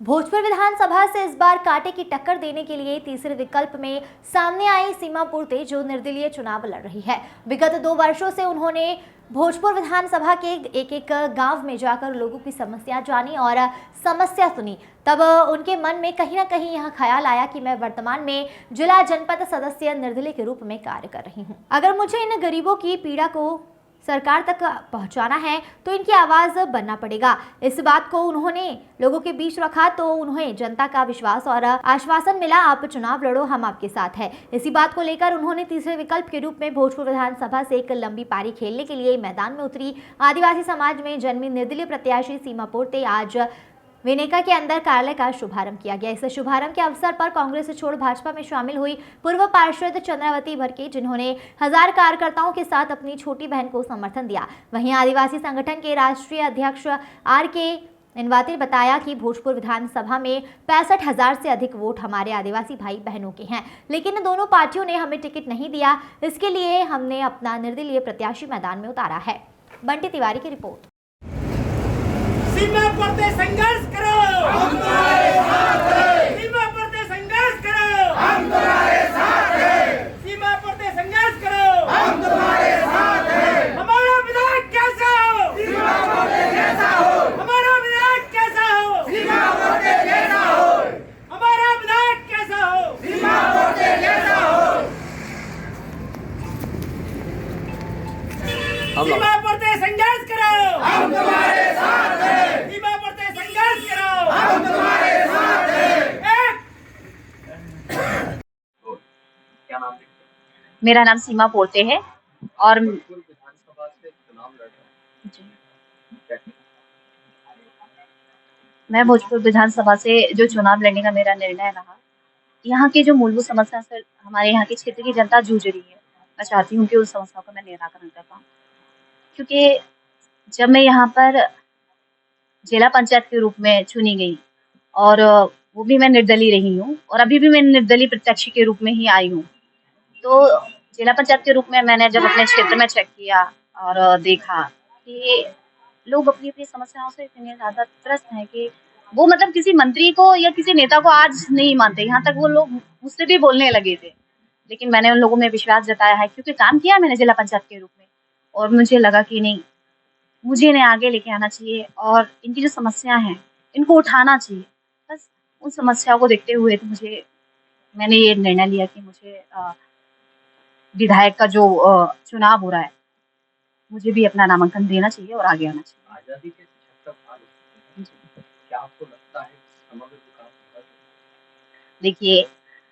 भोजपुर विधानसभा से इस बार कांटे की टक्कर देने के लिए तीसरे विकल्प में सामने आई सीमा पूर्ते, जो निर्दलीय चुनाव लड़ रही है। विगत 2 वर्षों से उन्होंने भोजपुर विधानसभा के एक गांव में जाकर लोगों की समस्या जानी और समस्या सुनी। तब उनके मन में कहीं ना कहीं यह ख्याल आया कि मैं वर्तमान में जिला जनपद सदस्य निर्दलीय के रूप में कार्य कर रही हूं। अगर मुझे इन गरीबों की पीड़ा को सरकार तक पहुंचाना है तो इनकी आवाज बनना पड़ेगा। इस बात को उन्होंने लोगों के बीच रखा तो उन्हें जनता का विश्वास और आश्वासन मिला, आप चुनाव लड़ो, हम आपके साथ हैं। इसी बात को लेकर उन्होंने तीसरे विकल्प के रूप में भोजपुर विधानसभा से एक लंबी पारी खेलने के लिए मैदान में उतरी। आदिवासी समाज में जन्मी निर्दलीय प्रत्याशी सीमा पूर्ते आज विनेका के अंदर कार्यालय का शुभारंभ किया गया। इस शुभारंभ के अवसर पर कांग्रेस छोड़ भाजपा में शामिल हुई पूर्व पार्षद चंद्रावती भरके, जिन्होंने 1000 कार्यकर्ताओं के साथ अपनी छोटी बहन को समर्थन दिया। वहीं आदिवासी संगठन के राष्ट्रीय अध्यक्ष RK इनवाते ने बताया कि भोजपुर विधानसभा में 65,000 से अधिक वोट हमारे आदिवासी भाई बहनों के हैं, लेकिन दोनों पार्टियों ने हमें टिकट नहीं दिया। इसके लिए हमने अपना निर्दलीय प्रत्याशी मैदान में उतारा है। बंटी तिवारी की रिपोर्ट। सीमा पूर्ते संघर्ष करो, हम तुम्हारे साथ हैं। सीमा पूर्ते संघर्ष करो, हम तुम्हारे साथ हैं। सीमा पूर्ते संघर्ष करो, हम तुम्हारे साथ हैं। हमारा विधायक कैसा हो, सीमा पूर्ते जैसा हो। हमारा विधायक कैसा हो, सीमा पूर्ते जैसा हो। हमारा विधायक कैसा हो, सीमा पूर्ते जैसा हो। सीमा पूर्ते संघर्ष करो, हम तुम्हारे साथ हैं। सीमा पूर्ते संघर्ष करो, हम तुम्हारे साथ हैं। क्या नाम है? मेरा नाम सीमा पूर्ते है और विधानसभा से चुनाव लड़ रहे हैं। मैं भोजपुर विधानसभा से जो चुनाव लड़ने का मेरा निर्णय रहा, यहाँ की जो मूलभूत समस्या से हमारे यहाँ के क्षेत्र की जनता जूझ रही है, मैं चाहती हूँ कि उस समस्याओं का मैं निराकरण कर पाऊँ। क्योंकि जब मैं यहाँ पर जिला पंचायत के रूप में चुनी गई और वो भी मैं निर्दलीय रही हूँ और अभी भी मैं निर्दलीय प्रत्याशी के रूप में ही आई हूँ, तो जिला पंचायत के रूप में मैंने जब अपने क्षेत्र में चेक किया और देखा कि लोग अपनी अपनी समस्याओं से इतने ज्यादा त्रस्त हैं कि वो मतलब किसी मंत्री को या किसी नेता को आज नहीं मानते। यहाँ तक वो लोग मुझसे भी बोलने लगे थे, लेकिन मैंने उन लोगों में विश्वास जताया है क्योंकि काम किया मैंने जिला पंचायत के रूप में और मुझे लगा कि नहीं, मुझे इन्हें आगे लेके आना चाहिए और इनकी जो समस्या हैं इनको उठाना चाहिए। बस उन समस्याओं को देखते हुए तो मैंने ये निर्णय लिया कि मुझे विधायक का जो चुनाव हो रहा है, मुझे भी अपना नामांकन देना चाहिए और आगे आना चाहिए। आजादी के 76 साल हो चुके हैं। क्या आपको लगता है समग्र विकास हुआ है? देखिए,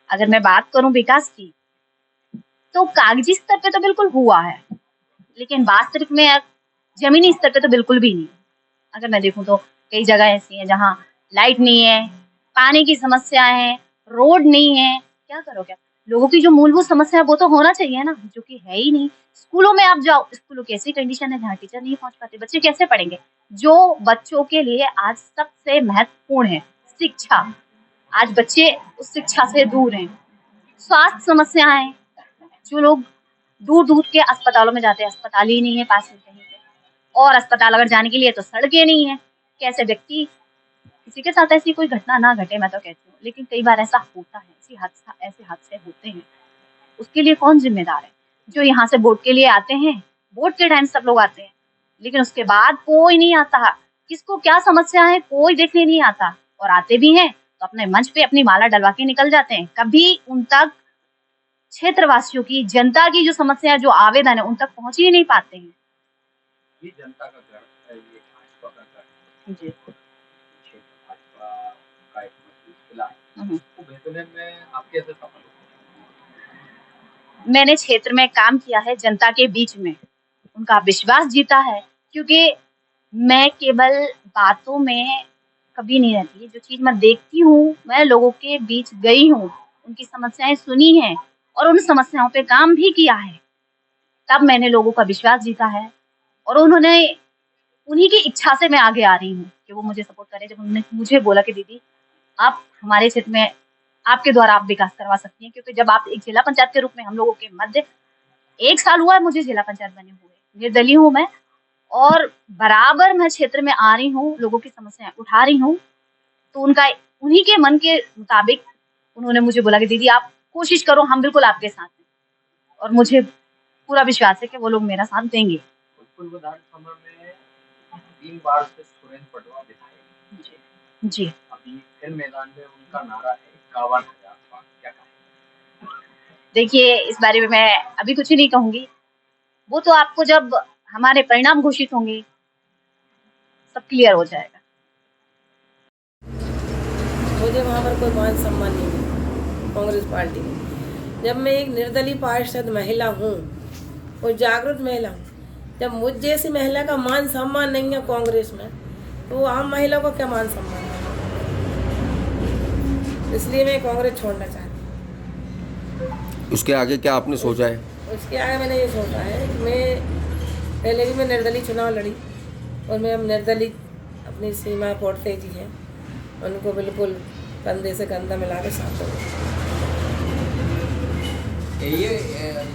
अगर मैं बात करूं विकास की, तो कागजी स्तर पे तो बिल्कुल हुआ है, लेकिन वास्तविक में जमीनी स्तर पे तो बिल्कुल भी नहीं। अगर मैं देखूं तो कई जगह ऐसी हैं जहां लाइट नहीं है, पानी की समस्या है, रोड नहीं है। क्या करोगे? लोगों की जो मूलभूत समस्या है वो तो होना चाहिए ना, जो कि है ही नहीं। स्कूलों में आप जाओ, स्कूलों की ऐसी कंडीशन है जहाँ टीचर नहीं पहुंच पाते, बच्चे कैसे पढ़ेंगे? जो बच्चों के लिए आज सबसे महत्वपूर्ण है शिक्षा, आज बच्चे उस शिक्षा से दूर हैं। स्वास्थ्य समस्याएं, जो लोग दूर दूर के अस्पतालों में जाते हैं, अस्पताल ही नहीं है पास में कहीं पे, और अस्पताल अगर जाने के लिए तो सड़कें नहीं है। कैसे व्यक्ति, किसी के साथ ऐसी कोई घटना ना घटे, मैं तो कहती हूँ, लेकिन कई बार ऐसा होता है, ऐसे हादसे होते हैं, उसके लिए कौन जिम्मेदार है? जो यहाँ से वोट के लिए आते हैं, वोट के टाइम सब लोग आते हैं, लेकिन उसके बाद कोई नहीं आता, किसको क्या समस्या है कोई देखने नहीं आता, और आते भी हैं तो अपने मंच पे अपनी माला डलवा के निकल जाते हैं। कभी उन तक क्षेत्रवासियों की, जनता की जो समस्या है, जो आवेदन है, उन तक पहुंच ही नहीं पाते हैं। ये जनता का गढ़ है, ये भाजपा का गढ़ है। जी। क्षेत्र भाजपा का एक मजबूत किला है। तो बेहतरीन में आप कैसे सफल हो? मैंने क्षेत्र में काम किया है, जनता के बीच में उनका विश्वास जीता है, क्योंकि मैं केवल बातों में कभी नहीं रहती। जो चीज मैं देखती हूँ, मैं लोगों के बीच गई हूँ, उनकी समस्याएं सुनी हैं और उन समस्याओं पे काम भी किया है, तब मैंने लोगों का विश्वास जीता है और उन्हीं की इच्छा से मैं आगे आ रही हूँ कि वो मुझे सपोर्ट करें। जब उन्होंने मुझे बोला कि दीदी आप हमारे क्षेत्र में, आपके द्वारा आप विकास करवा सकती हैं, क्योंकि जब आप एक जिला पंचायत के रूप में हम लोगों के मध्य 1 साल हुआ है मुझे जिला पंचायत बने हुए, निर्दलीय हूँ मैं और बराबर मैं क्षेत्र में आ रही हूँ, लोगों की समस्याएं उठा रही हूँ, तो उन्हीं के मन के मुताबिक उन्होंने मुझे बोला कि दीदी आप कोशिश करो, हम बिल्कुल आपके साथ हैं, और मुझे पूरा विश्वास है कि वो लोग मेरा साथ देंगे। भोजपुर विधानसभा में 3 बार से सुरेंद्र पटवा विधायक हैं। जी अभी फिर मैदान में उनका नारा है 51,000 पार। क्या कहें? देखिए, इस बारे में मैं अभी कुछ नहीं कहूंगी, वो तो आपको जब हमारे परिणाम घोषित होंगे सब क्लियर हो जाएगा। मुझे वहाँ पर कोई मान सम्मान नहीं है कांग्रेस पार्टी में। जब मैं एक निर्दलीय पार्षद महिला हूँ और जागरूक महिला हूँ, जब मुझ जैसी महिला का मान सम्मान नहीं है कांग्रेस में, तो वो आम महिला को क्या मान सम्मान है? इसलिए मैं कांग्रेस छोड़ना चाहती हूँ। उसके आगे क्या आपने सोचा है? उसके आगे मैंने ये सोचा है कि मैं पहले भी मैं निर्दलीय चुनाव लड़ी, और मैं अब निर्दलीय अपनी सीमा पोड़ते जी हैं, उनको बिल्कुल कंधे से कंधा मिला के साथ दूँगी। ये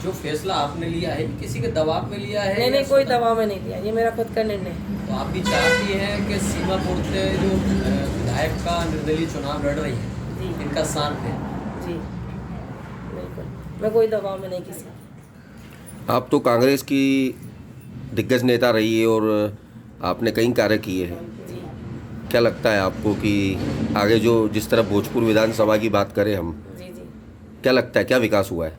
जो फैसला आपने लिया है किसी के दबाव में लिया है? नहीं, कोई दबाव में नहीं लिया, ये मेरा खुद का निर्णय है। तो आप भी चाहती हैं कि सीमापुर से जो विधायक का निर्दलीय चुनाव लड़ रही है जी इनका साथ है? जी बिल्कुल, मैं कोई दबाव में नहीं किसी। आप तो कांग्रेस की दिग्गज नेता रही है और आपने कई कार्य किए हैं। जी क्या लगता है आपको कि आगे जो जिस तरह भोजपुर विधानसभा की बात करें हम, जी जी क्या लगता है क्या विकास हुआ है?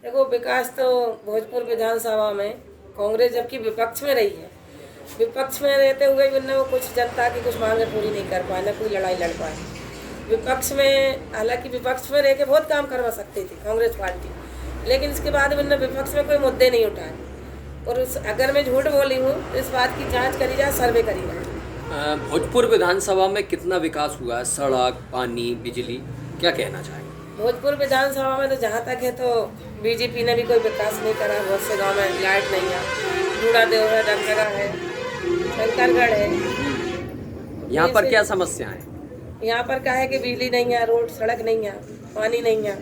देखो, विकास तो भोजपुर विधानसभा में कांग्रेस जबकि विपक्ष में रही है, विपक्ष में रहते हुए भी वो कुछ जनता की कुछ मांगे पूरी नहीं कर पाए, ना कोई लड़ाई लड़ पाए। विपक्ष में, हालांकि विपक्ष में रह के बहुत काम करवा सकती थी कांग्रेस पार्टी, लेकिन इसके बाद भी विपक्ष में कोई मुद्दे नहीं उठाए। और अगर मैं झूठ बोली हूँ तो इस बात की जाँच करी जाए, सर्वे करी जाए। भोजपुर विधानसभा में कितना विकास हुआ है? सड़क, पानी, बिजली, क्या कहना चाहेंगे? भोजपुर विधानसभा में तो जहाँ तक है तो बीजेपी ने भी कोई विकास नहीं करा। बहुत से गांव में लाइट नहीं है, जूड़ा देव है, डगडगा है, शंकरगढ़ है। यहाँ पर क्या समस्या है? यहाँ पर क्या है कि बिजली नहीं है, रोड सड़क नहीं है, पानी नहीं है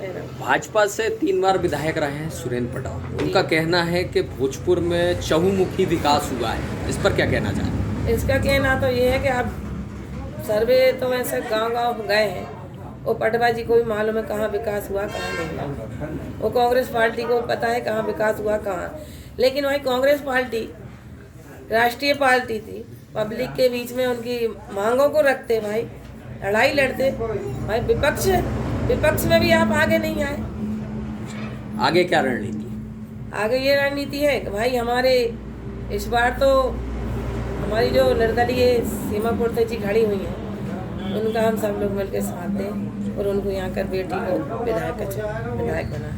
ना। भाजपा से 3 बार विधायक रहे हैं सुरेंद्र पटवा, उनका कहना है कि भोजपुर में चहुमुखी विकास हुआ है, इस पर क्या कहना चाहते? इसका कहना तो ये है कि अब सर्वे तो वैसे गांव गए हैं, वो पटवा जी को भी मालूम है कहाँ विकास हुआ कहाँ नहीं हुआ। वो कांग्रेस पार्टी को पता है कहाँ विकास हुआ कहाँ, लेकिन वही कांग्रेस पार्टी राष्ट्रीय पार्टी थी, पब्लिक के बीच में उनकी मांगों को रखते, भाई लड़ाई लड़ते। भाई विपक्ष में भी आप आगे नहीं आए। आगे क्या रणनीति? आगे ये रणनीति है कि भाई हमारे इस बार तो हमारी जो निर्दलीय सीमा पुरते जी खड़ी हुई हैं, उनका हम सब लोग मिलकर साथ दें और उनको यहाँ कर बेटी को विधायक बनाए।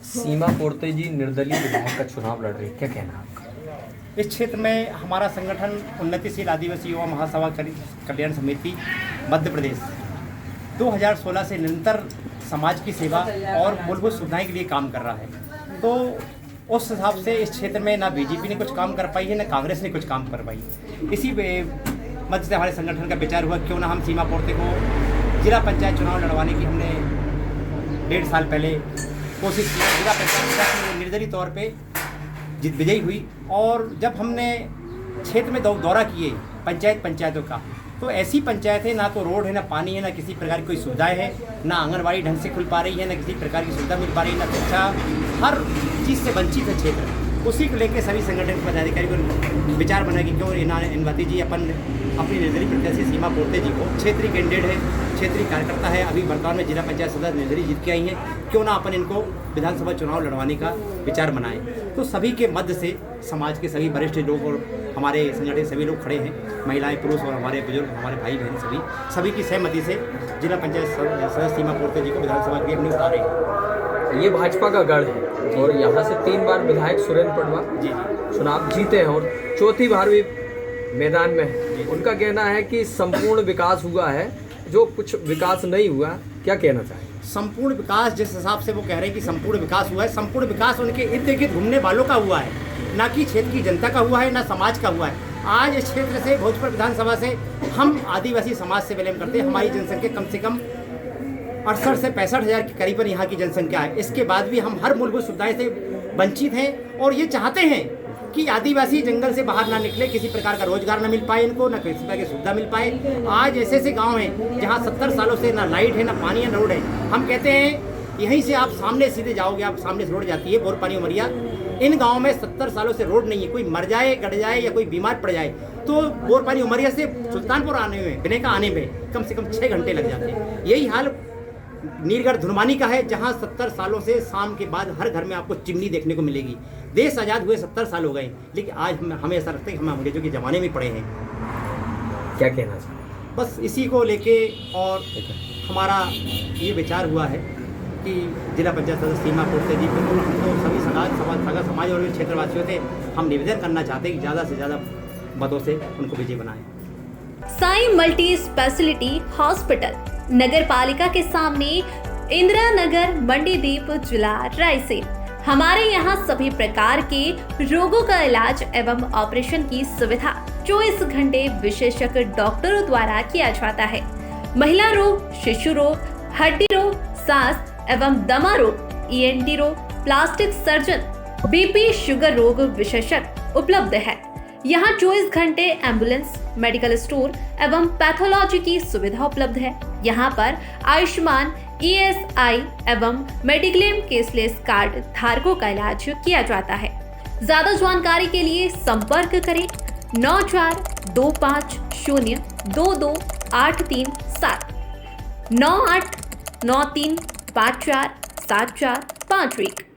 सीमा पोर्ते जी निर्दलीय विधायक का चुनाव लड़ रही, क्या कहना आपका? इस क्षेत्र में हमारा संगठन उन्नतिशील आदिवासी युवा महासभा कल्याण समिति मध्य प्रदेश 2016 से निरंतर समाज की सेवा और मूलभूत सुविधाएं के लिए काम कर रहा है। तो उस हिसाब से इस क्षेत्र में ना बीजेपी ने कुछ काम कर पाई है, ना कांग्रेस ने कुछ काम कर पाई। इसी मध्य से हमारे संगठन का विचार हुआ क्यों ना हम सीमा पोर्ते को जिला पंचायत चुनाव लड़वाने की हमने 1.5 साल पहले कोशिश की। जिला पंचायत निर्दलीय तौर पे विजयी हुई, और जब हमने क्षेत्र में दौरा किए पंचायतों का, तो ऐसी पंचायतें ना तो रोड है, ना पानी है, ना किसी प्रकार की कोई सुविधाएं है, ना आंगनबाड़ी ढंग से खुल पा रही है, ना किसी प्रकार की सुविधा मिल पा रही है, ना शिक्षा, हर चीज़ से वंचित है क्षेत्र। उसी को लेकर सभी संगठन के पदाधिकारी को विचार बना कि क्यों इनवाती जी अपनी निर्दलीय प्रत्याशी सीमा पोर्ते जी को, क्षेत्रीय कैंडिडेट है, क्षेत्रीय कार्यकर्ता है, अभी वर्तमान में जिला पंचायत सदस्य निर्दलीय जीत के आई हैं, क्यों ना अपन इनको विधानसभा चुनाव लड़वाने का विचार बनाएं। तो सभी के मध्य से समाज के सभी वरिष्ठ लोग और हमारे संगठन सभी लोग खड़े हैं, महिलाएं, पुरुष और हमारे बुजुर्ग, हमारे भाई बहन, सभी की सहमति से जिला पंचायत सदस्य सीमा पोर्ते जी को विधानसभा के लिए अपनी उतारे हैं। ये भाजपा का गढ़ है और यहाँ से 3 बार विधायक सुरेंद्र पटवा जी चुनाव जीते हैं और चौथी बार भी मैदान में है। उनका कहना है कि संपूर्ण विकास हुआ है, जो कुछ विकास नहीं हुआ, क्या कहना चाहिए? संपूर्ण विकास जिस हिसाब से वो कह रहे हैं कि संपूर्ण विकास हुआ है, संपूर्ण विकास उनके इर्द गिर्द घूमने वालों का हुआ है, ना कि क्षेत्र की जनता का हुआ है, ना समाज का हुआ है। आज इस क्षेत्र से भोजपुर विधानसभा से हम आदिवासी समाज से बिलोंग करते हैं। हमारी जनसंख्या कम से कम 68 से 65 हज़ार के करीबन यहाँ की जनसंख्या है। इसके बाद भी हम हर मूलभूत सुविधाएं से वंचित हैं और ये चाहते हैं कि आदिवासी जंगल से बाहर ना निकले, किसी प्रकार का रोजगार ना मिल पाए इनको, ना किसी प्रकार की सुविधा मिल पाए। आज ऐसे ऐसे गांव हैं जहां 70 सालों से ना लाइट है, ना पानी है, ना रोड है। हम कहते हैं यहीं से आप सामने सीधे जाओगे, आप सामने से रोड जाती है बोरपानी उमरिया। इन गाँव में 70 सालों से रोड नहीं है। कोई मर जाए, गड़ जाए या कोई बीमार पड़ जाए तो बोरपानी उमरिया से सुल्तानपुर आने में, बिनेका आने में कम से कम 6 घंटे लग जाते हैं। यही हाल नीलगढ़ धुनमानी का है, जहां 70 सालों से शाम के बाद हर घर में आपको चिमनी देखने को मिलेगी। देश आज़ाद हुए 70 साल हो गए, लेकिन आज हमें ऐसा लगता है कि हम अंग्रेजों के ज़माने में पड़े हैं। क्या कहना चाहिए? बस इसी को लेके और हमारा ये विचार हुआ है कि जिला पंचायत सदस्य सीमापुर से जी, बिल्कुल हम तो सभी सगा समाज और क्षेत्रवासियों से हम निवेदन करना चाहते हैं कि ज़्यादा से ज़्यादा मतों से उनको विजयी बनाएं। साई मल्टी स्पेशलिटी हॉस्पिटल, नगर पालिका के सामने, इंदिरा नगर, मंडीदीप, जिला रायसेन। हमारे यहाँ सभी प्रकार के रोगों का इलाज एवं ऑपरेशन की सुविधा 24 घंटे विशेषज्ञ डॉक्टरों द्वारा किया जाता है। महिला रोग, शिशु रोग, हड्डी रोग, सांस एवं दमा रोग, ENT रोग, प्लास्टिक सर्जन, BP, शुगर रोग विशेषज्ञ उपलब्ध है। यहाँ 24 घंटे एम्बुलेंस, मेडिकल स्टोर एवं पैथोलॉजी की सुविधा उपलब्ध है। यहाँ पर आयुष्मान, ESI एवं मेडिक्लेम केसलेस कार्ड धारकों का इलाज किया जाता है। ज्यादा जानकारी के लिए संपर्क करें 9425022837 9893547451।